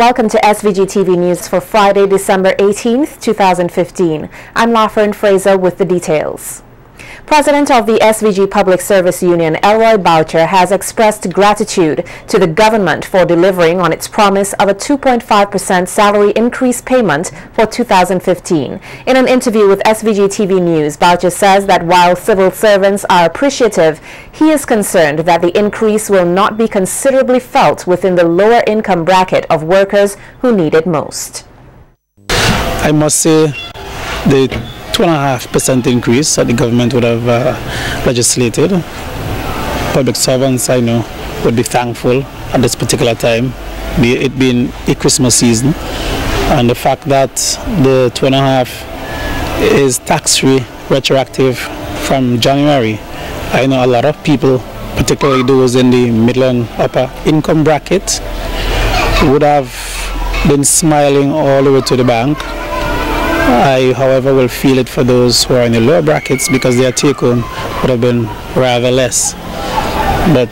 Welcome to SVG-TV News for Friday, December 18th, 2015. I'm Lafern Fraser with the details. President of the SVG Public Service Union, Elroy Boucher, has expressed gratitude to the government for delivering on its promise of a 2.5% salary increase payment for 2015. In an interview with SVG-TV News, Boucher says that while civil servants are appreciative, he is concerned that the increase will not be considerably felt within the lower income bracket of workers who need it most. I must say the 2.5% increase that the government would have legislated. Public servants, I know, would be thankful at this particular time, it being a Christmas season. And the fact that the 2.5 is tax-free, retroactive from January. I know a lot of people, particularly those in the middle and upper income bracket, would have been smiling all the way to the bank. I, however, will feel it for those who are in the lower brackets because their take-home would have been rather less. But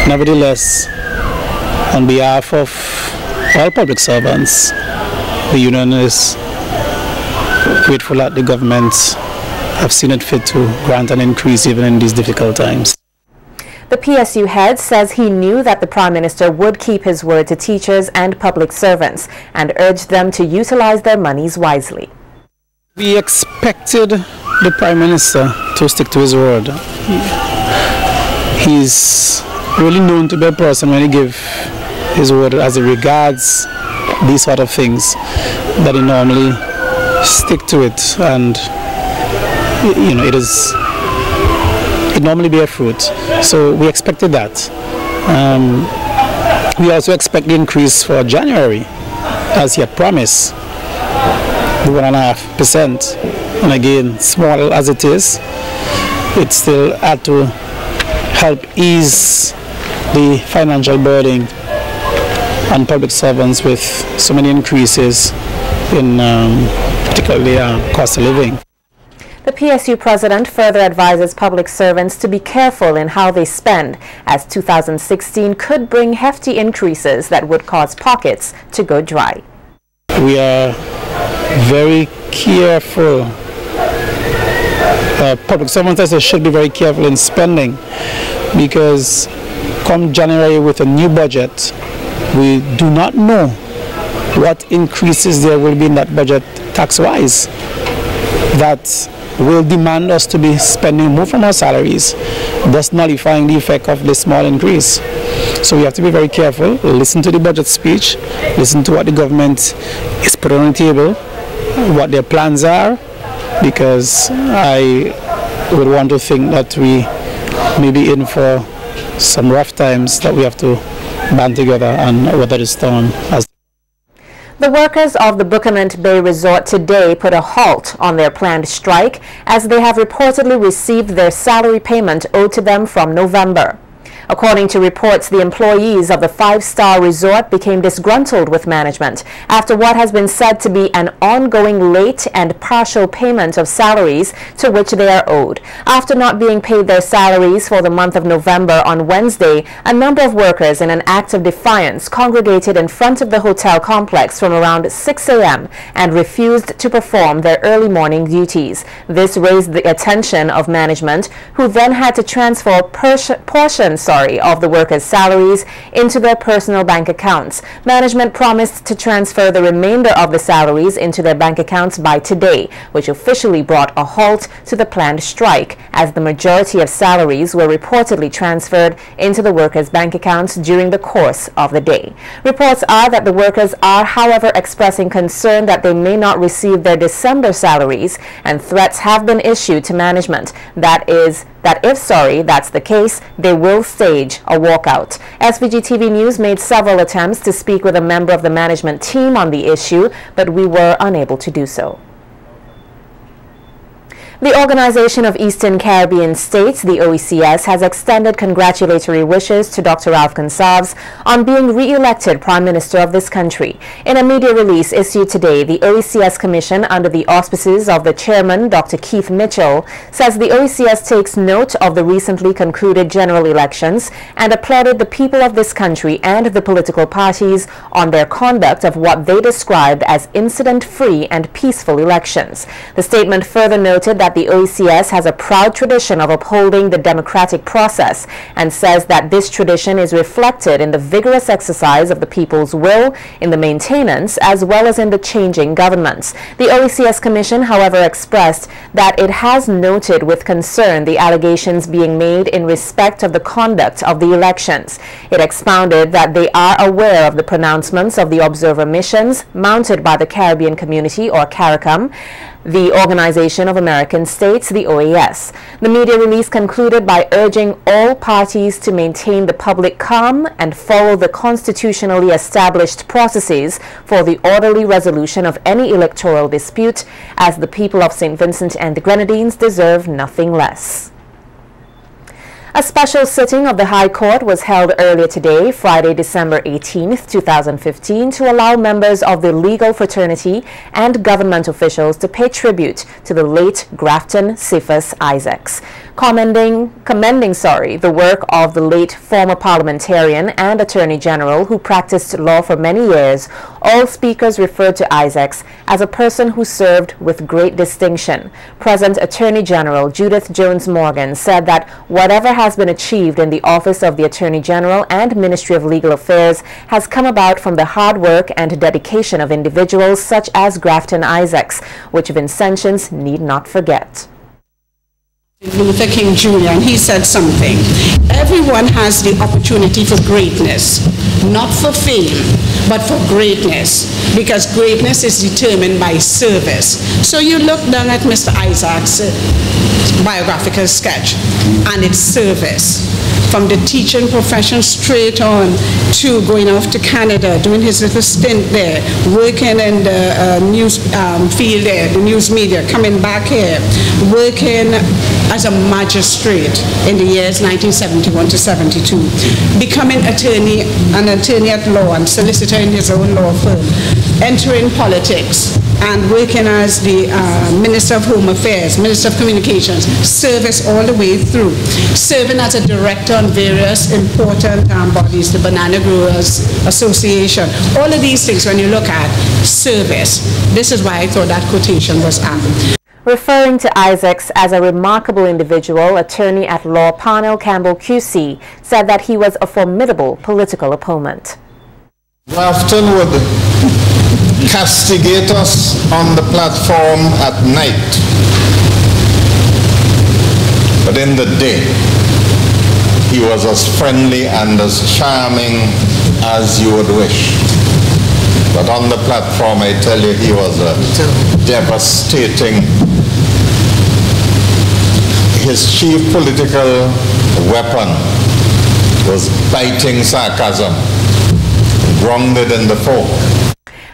nevertheless, on behalf of all public servants, the union is grateful that the government have seen it fit to grant an increase even in these difficult times. The PSU head says he knew that the Prime Minister would keep his word to teachers and public servants and urged them to utilize their monies wisely. We expected the Prime Minister to stick to his word. He's really known to be a person when he gives his word as it regards these sort of things, that he normally stick to it, and you know, it normally bear fruit. So we expected that. We also expect the increase for January, as he had promised, the 1.5%. And again, small as it is, it still had to help ease the financial burden on public servants with so many increases in particularly cost of living. The PSU president further advises public servants to be careful in how they spend, as 2016 could bring hefty increases that would cause pockets to go dry. We are very careful. Public servants should be very careful in spending, because come January with a new budget, we do not know what increases there will be in that budget tax-wise. That will demand us to be spending more from our salaries, thus nullifying the effect of this small increase. So we have to be very careful, listen to the budget speech, listen to what the government is putting on the table, what their plans are, because I would want to think that we may be in for some rough times that we have to band together and weather the storm. The workers of the Buckermont Bay Resort today put a halt on their planned strike, as they have reportedly received their salary payment owed to them from November. According to reports, the employees of the five-star resort became disgruntled with management after what has been said to be an ongoing late and partial payment of salaries to which they are owed. After not being paid their salaries for the month of November on Wednesday, a number of workers, in an act of defiance, congregated in front of the hotel complex from around 6 a.m. and refused to perform their early morning duties. This raised the attention of management, who then had to transfer portions of the workers' salaries into their personal bank accounts. Management promised to transfer the remainder of the salaries into their bank accounts by today, which officially brought a halt to the planned strike, as the majority of salaries were reportedly transferred into the workers' bank accounts during the course of the day. Reports are that the workers are, however, expressing concern that they may not receive their December salaries, and threats have been issued to management that if that's the case, they will stage a walkout. SVG-TV News made several attempts to speak with a member of the management team on the issue, but we were unable to do so. The Organization of Eastern Caribbean States, the OECS, has extended congratulatory wishes to Dr. Ralph Gonsalves on being re-elected Prime Minister of this country. In a media release issued today, the OECS Commission, under the auspices of the chairman, Dr. Keith Mitchell, says the OECS takes note of the recently concluded general elections and applauded the people of this country and the political parties on their conduct of what they described as incident-free and peaceful elections. The statement further noted that the OECS has a proud tradition of upholding the democratic process and says that this tradition is reflected in the vigorous exercise of the people's will, in the maintenance, as well as in the changing governments. The OECS Commission, however, expressed that it has noted with concern the allegations being made in respect of the conduct of the elections. It expounded that they are aware of the pronouncements of the observer missions mounted by the Caribbean Community, or CARICOM, the Organization of American States, the OAS. The media release concluded by urging all parties to maintain the public calm and follow the constitutionally established processes for the orderly resolution of any electoral dispute, as the people of St. Vincent and the Grenadines deserve nothing less. A special sitting of the High Court was held earlier today, Friday, December 18, 2015, to allow members of the legal fraternity and government officials to pay tribute to the late Grafton Cephas Isaacs. Commending the work of the late former parliamentarian and attorney general who practiced law for many years, all speakers referred to Isaacs as a person who served with great distinction. Present Attorney General Judith Jones Morgan said that whatever has been achieved in the office of the Attorney General and Ministry of Legal Affairs has come about from the hard work and dedication of individuals such as Grafton Isaacs, which Vincentians need not forget. Luther King Jr., and he said something. Everyone has the opportunity for greatness, not for fame, but for greatness, because greatness is determined by service. So you look down at Mr. Isaacs' biographical sketch, and it's service. From the teaching profession straight on to going off to Canada, doing his little stint there, working in the news field there, the news media, coming back here, working as a magistrate in the years 1971 to 72, becoming an attorney at law and solicitor in his own law firm, entering politics and working as the Minister of Home Affairs, Minister of Communications, service all the way through, serving as a director on various important bodies, the Banana Growers Association, all of these things. When you look at service, this is why I thought that quotation was apt. Referring to Isaacs as a remarkable individual, attorney at law Parnell Campbell QC said that he was a formidable political opponent. Grafton would castigate us on the platform at night, but in the day he was as friendly and as charming as you would wish. But on the platform, I tell you, he was a devastating. His chief political weapon was biting sarcasm, grounded in the foe.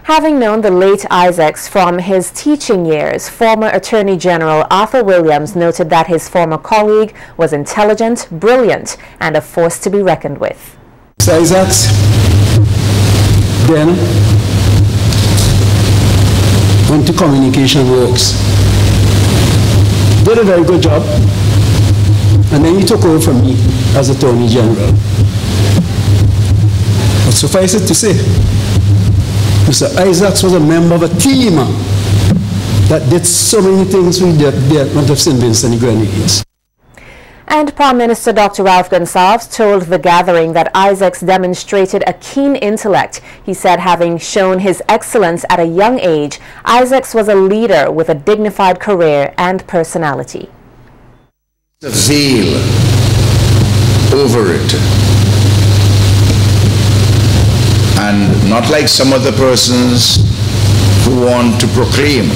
Having known the late Isaacs from his teaching years, former Attorney General Arthur Williams noted that his former colleague was intelligent, brilliant, and a force to be reckoned with. Isaacs then went to communication works, did a very good job, and then he took over from me as Attorney General. But suffice it to say, Mr. Isaacs was a member of a team that did so many things with the development of St. Vincent and the Grenadines. And Prime Minister Dr. Ralph Gonsalves told the gathering that Isaacs demonstrated a keen intellect. He said having shown his excellence at a young age, Isaacs was a leader with a dignified career and personality. The veil over it. And not like some other persons who want to proclaim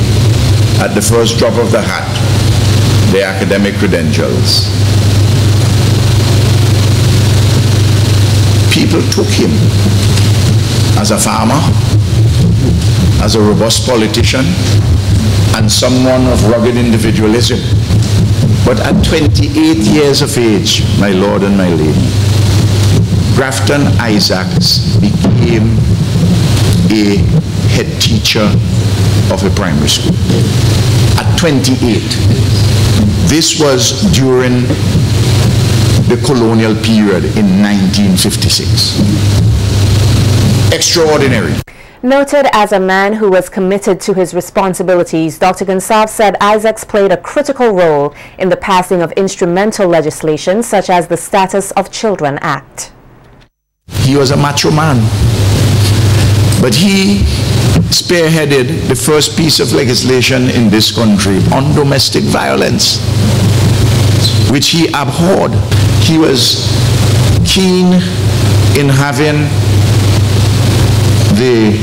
at the first drop of the hat their academic credentials. People took him as a farmer, as a robust politician, and someone of rugged individualism. But at 28 years of age, my Lord and my Lady, Grafton Isaacs became a head teacher of a primary school. At 28. This was during the colonial period in 1956. Extraordinary. Noted as a man who was committed to his responsibilities, Dr. Gonsalves said Isaacs played a critical role in the passing of instrumental legislation such as the Status of Children Act. He was a macho man, but he spearheaded the first piece of legislation in this country on domestic violence, which he abhorred. He was keen in having the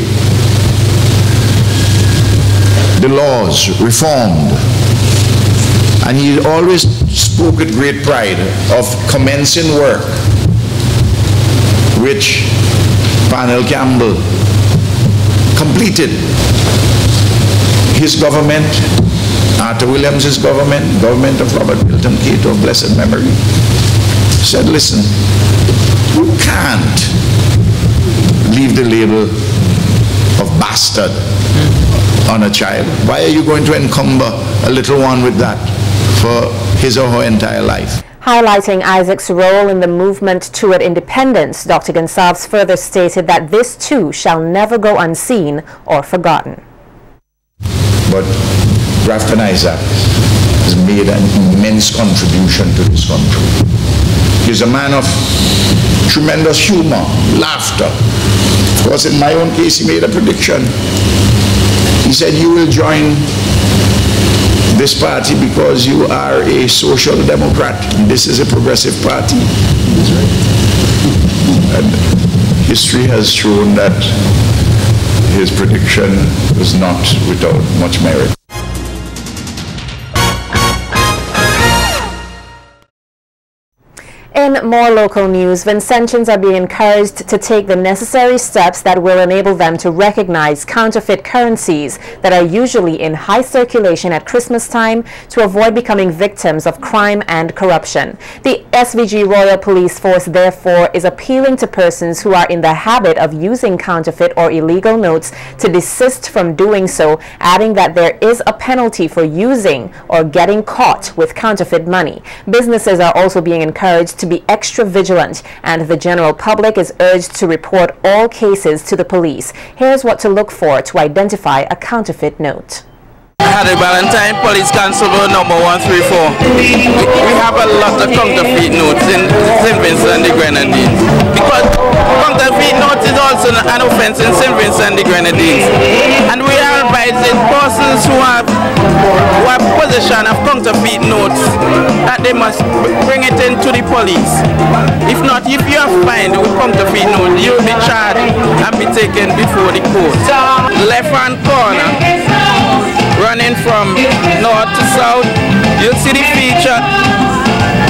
laws reformed, and he always spoke with great pride of commencing work which Parnell Campbell completed. His government, Arthur Williams's government of Robert Milton Cato of blessed memory, said, listen, you can't leave the label of bastard on a child. Why are you going to encumber a little one with that for his or her entire life? Highlighting Isaac's role in the movement toward independence, Dr. Gonsalves further stated that this too shall never go unseen or forgotten. But Grafton Isaac has made an immense contribution to this country. He's a man of tremendous humor, laughter. Of course, in my own case, he made a prediction. He said, you will join this party because you are a social democrat. This is a progressive party. That's right. And history has shown that his prediction was not without much merit. In more local news, Vincentians are being encouraged to take the necessary steps that will enable them to recognize counterfeit currencies that are usually in high circulation at Christmas time to avoid becoming victims of crime and corruption. The SVG Royal Police Force, therefore, is appealing to persons who are in the habit of using counterfeit or illegal notes to desist from doing so, adding that there is a penalty for using or getting caught with counterfeit money. Businesses are also being encouraged to be extra vigilant, and the general public is urged to report all cases to the police. Here's what to look for to identify a counterfeit note. Harry Valentine, Police Constable number 134. We have a lot of counterfeit notes in St. Vincent and the Grenadines. Because counterfeit notes is also an offense in St. Vincent and the Grenadines. And we are advising persons who have possession of counterfeit notes that they must bring it into the police. If not, if you are fined with counterfeit notes, you will be charged and be taken before the court. Left hand corner, running from north to south, you'll see the feature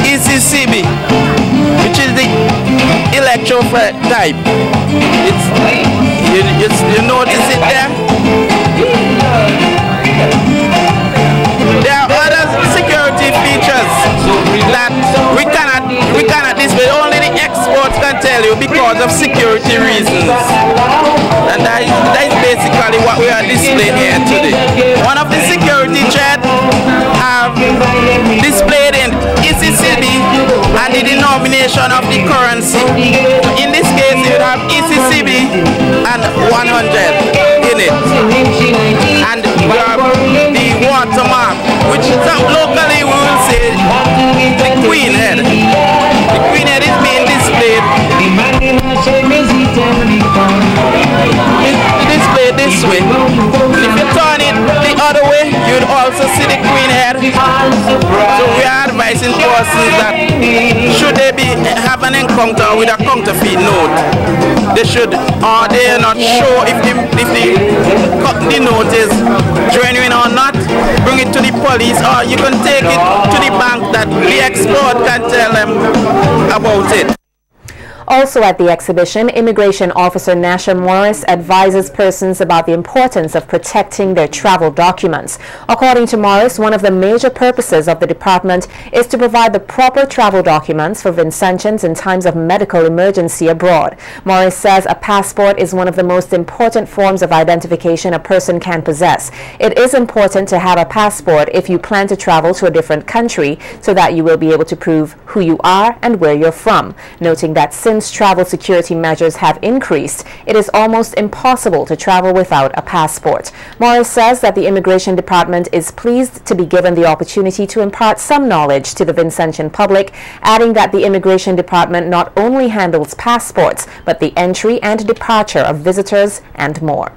ECCB, which is the electro-type. You notice it there? There are other security features that we cannot display. Only the experts can tell you because of security reasons. And that is basically what we are displaying here today. One of the security checks have displayed in ECCB and the denomination of the currency. In this case, you have ECCB and 100 in it. And you have the watermark, which locally we will say the Queen Head. The Queen Head is being displayed. Displayed this way. And if you turn it the other way, you'd also see the Queen Head. So we are advising persons that should they have an encounter with a counterfeit note, they should, or they are not sure if the note is genuine or not, bring it to the police, or you can take it to the bank that the expert can tell them about it. Also at the exhibition, Immigration Officer Nasha Morris advises persons about the importance of protecting their travel documents. According to Morris, one of the major purposes of the department is to provide the proper travel documents for Vincentians in times of medical emergency abroad. Morris says a passport is one of the most important forms of identification a person can possess. It is important to have a passport if you plan to travel to a different country so that you will be able to prove who you are and where you're from, noting that since travel security measures have increased, it is almost impossible to travel without a passport. Morris says that the Immigration Department is pleased to be given the opportunity to impart some knowledge to the Vincentian public, adding that the Immigration Department not only handles passports, but the entry and departure of visitors and more.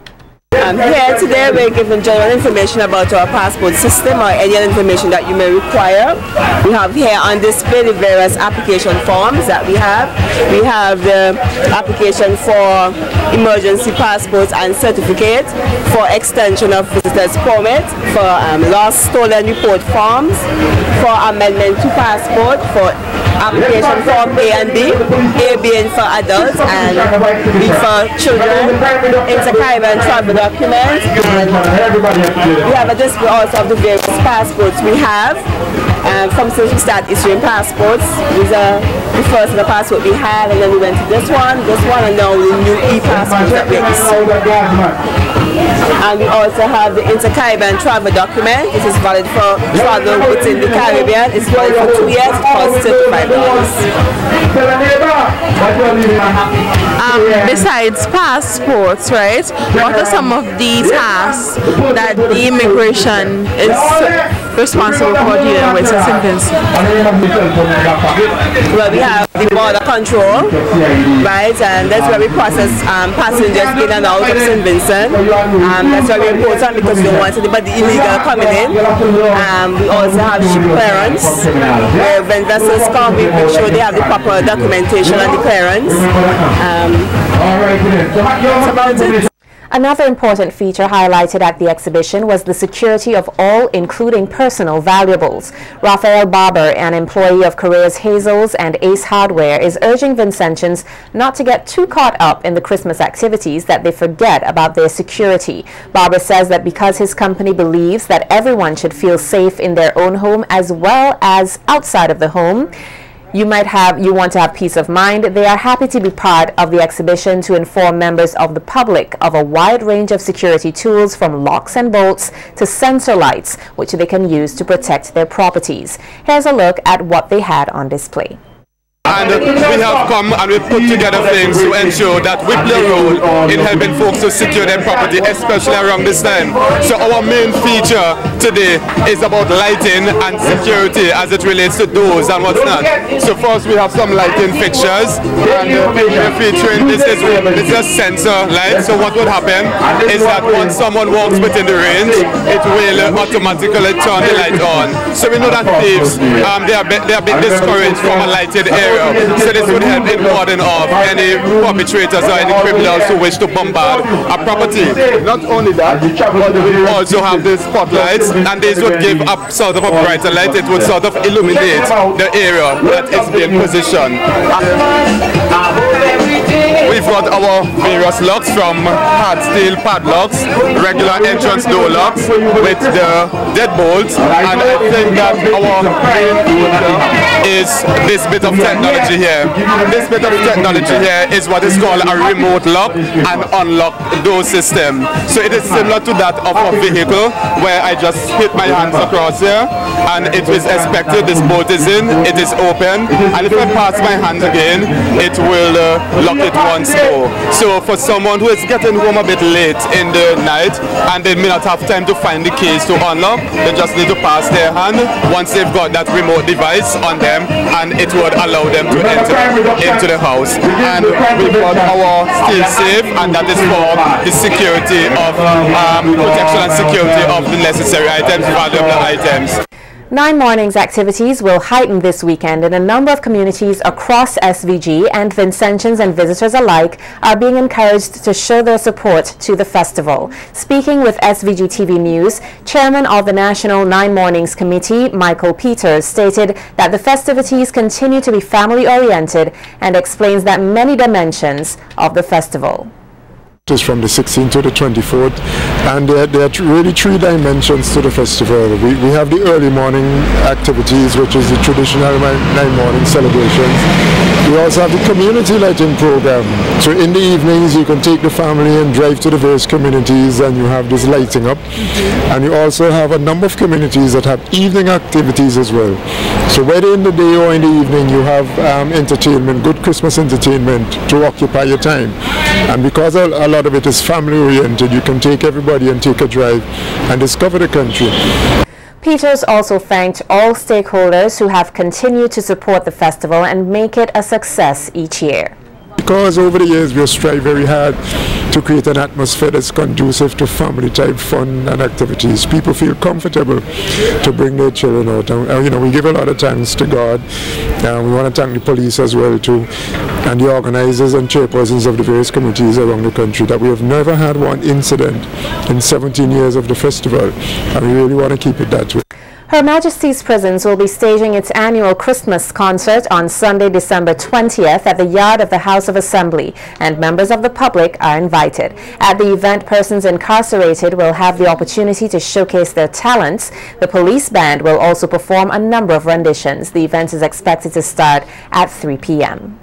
Here today we're giving general information about our passport system or any other information that you may require. We have here on display the various application forms that we have. We have the application for emergency passports and certificate, for extension of visitors permit, for lost stolen report forms, for amendment to passport, for application form A and B, A being for adults and B for children, inter-Caribbean travel documents, and we have a display also of the various passports we have. From since we start issuing passports, these are the first of the passport we had, and then we went to this one, and now the new e-passports that we issued. And we also have the inter-Caribbean travel document. This is valid for travel within the Caribbean. It's valid for 2 years. It costs $35. Besides passports, right, what are some of the tasks that the immigration is responsible for dealing with in St. Vincent? Well, we have the border control, right, and that's where we process passengers in and out of St. Vincent. That's very important because we don't want anybody illegal coming in. We also have ship clearance, where when vessels come, we make sure they have the proper documentation and the clearance. That's about it. Another important feature highlighted at the exhibition was the security of all, including personal valuables. Raphael Barber, an employee of Correa's Hazels and Ace Hardware, is urging Vincentians not to get too caught up in the Christmas activities that they forget about their security. Barber says that because his company believes that everyone should feel safe in their own home as well as outside of the home, you want to have peace of mind. They are happy to be part of the exhibition to inform members of the public of a wide range of security tools, from locks and bolts to sensor lights, which they can use to protect their properties. Here's a look at what they had on display. And we have come and we've put together things to ensure that we play a role in helping folks to secure their property, especially around this time. So our main feature today is about lighting and security as it relates to doors and what's not. So first we have some lighting fixtures, and we're featuring this is a sensor light. So what would happen is that once someone walks within the range, it will automatically turn the light on. So we know that thieves, they are a bit discouraged from a lighted area. So this would help in warding off any perpetrators or any criminals who wish to bombard a property. Not only that, but we also have the spotlights, and these would give up sort of a brighter light. It would sort of illuminate the area that is being positioned. We've got our various locks, from hard steel padlocks, regular entrance door locks with the deadbolts, and I think that our main feature is this bit of technology here. This bit of technology here is what is called a remote lock and unlock door system. So it is similar to that of a vehicle, where I just hit my hands across here and it is expected this bolt is in, it is open, and if I pass my hands again, it will lock it once more. So for someone who is getting home a bit late in the night and they may not have time to find the keys to unlock, they just need to pass their hand once they've got that remote device on them, and it would allow them to enter into the house. And we've got our steel safe, and that is for the security of protection and security of the necessary items, valuable items. Nine Mornings activities will heighten this weekend in a number of communities across SVG, and Vincentians and visitors alike are being encouraged to show their support to the festival. Speaking with SVG-TV News, Chairman of the National Nine Mornings Committee, Michael Peters, stated that the festivities continue to be family-oriented and explains that many dimensions of the festival. Is from the 16th to the 24th, and there are really three dimensions to the festival. We have the early morning activities, which is the traditional nine morning celebrations. We also have the community lighting program. So in the evenings you can take the family and drive to the various communities and you have this lighting up. And you also have a number of communities that have evening activities as well. So whether in the day or in the evening you have entertainment, good Christmas entertainment to occupy your time. And because a lot of it is family oriented, you can take everybody and take a drive and discover the country. Peters also thanked all stakeholders who have continued to support the festival and make it a success each year. Because over the years we have strived very hard to create an atmosphere that's conducive to family type fun and activities. People feel comfortable to bring their children out. And, we give a lot of thanks to God. We want to thank the police as well too, and the organizers and chairpersons of the various committees around the country, that we have never had one incident in 17 years of the festival, and we really want to keep it that way. Her Majesty's Prisons will be staging its annual Christmas concert on Sunday, December 20th at the yard of the House of Assembly, and members of the public are invited. At the event, persons incarcerated will have the opportunity to showcase their talents. The police band will also perform a number of renditions. The event is expected to start at 3 p.m.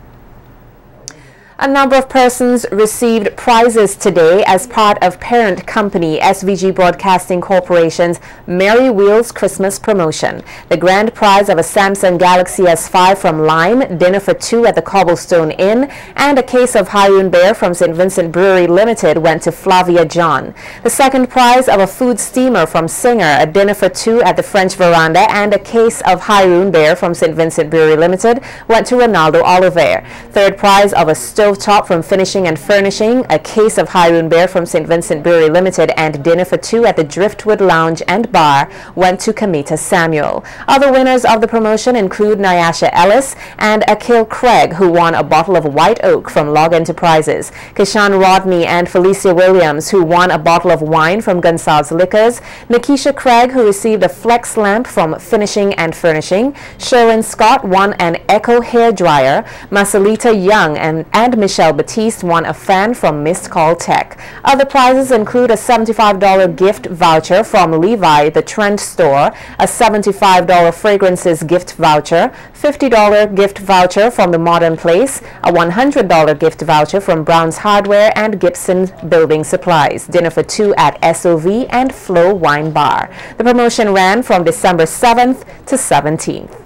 A number of persons received prizes today as part of parent company SVG Broadcasting Corporation's Merry Wheels Christmas promotion. The grand prize of a Samsung Galaxy S5 from Lime, dinner for two at the Cobblestone Inn, and a case of Haroon Beer from St. Vincent Brewery Limited went to Flavia John. The second prize of a food steamer from Singer, a dinner for two at the French Veranda, and a case of Haroon Beer from St. Vincent Brewery Limited went to Ronaldo Oliver. Third prize of a stovetop from Finishing and Furnishing, a case of Haroon Beer from St. Vincent Brewery Limited, and dinner for two at the Driftwood Lounge and Bar went to Kamita Samuel. Other winners of the promotion include Nyasha Ellis and Akil Craig, who won a bottle of White Oak from Log Enterprises, Kishan Rodney and Felicia Williams, who won a bottle of wine from Gonsalves Liquors, Nikisha Craig, who received a Flex lamp from Finishing and Furnishing, Sherwin Scott won an Echo hair dryer, Marcelita Young and Michelle Batiste won a fan from Missed Call Tech. Other prizes include a $75 gift voucher from Levi the Trend Store, a $75 fragrances gift voucher, $50 gift voucher from the Modern Place, a $100 gift voucher from Brown's Hardware and Gibson Building Supplies, dinner for two at SOV and Flow Wine Bar. The promotion ran from December 7th to 17th.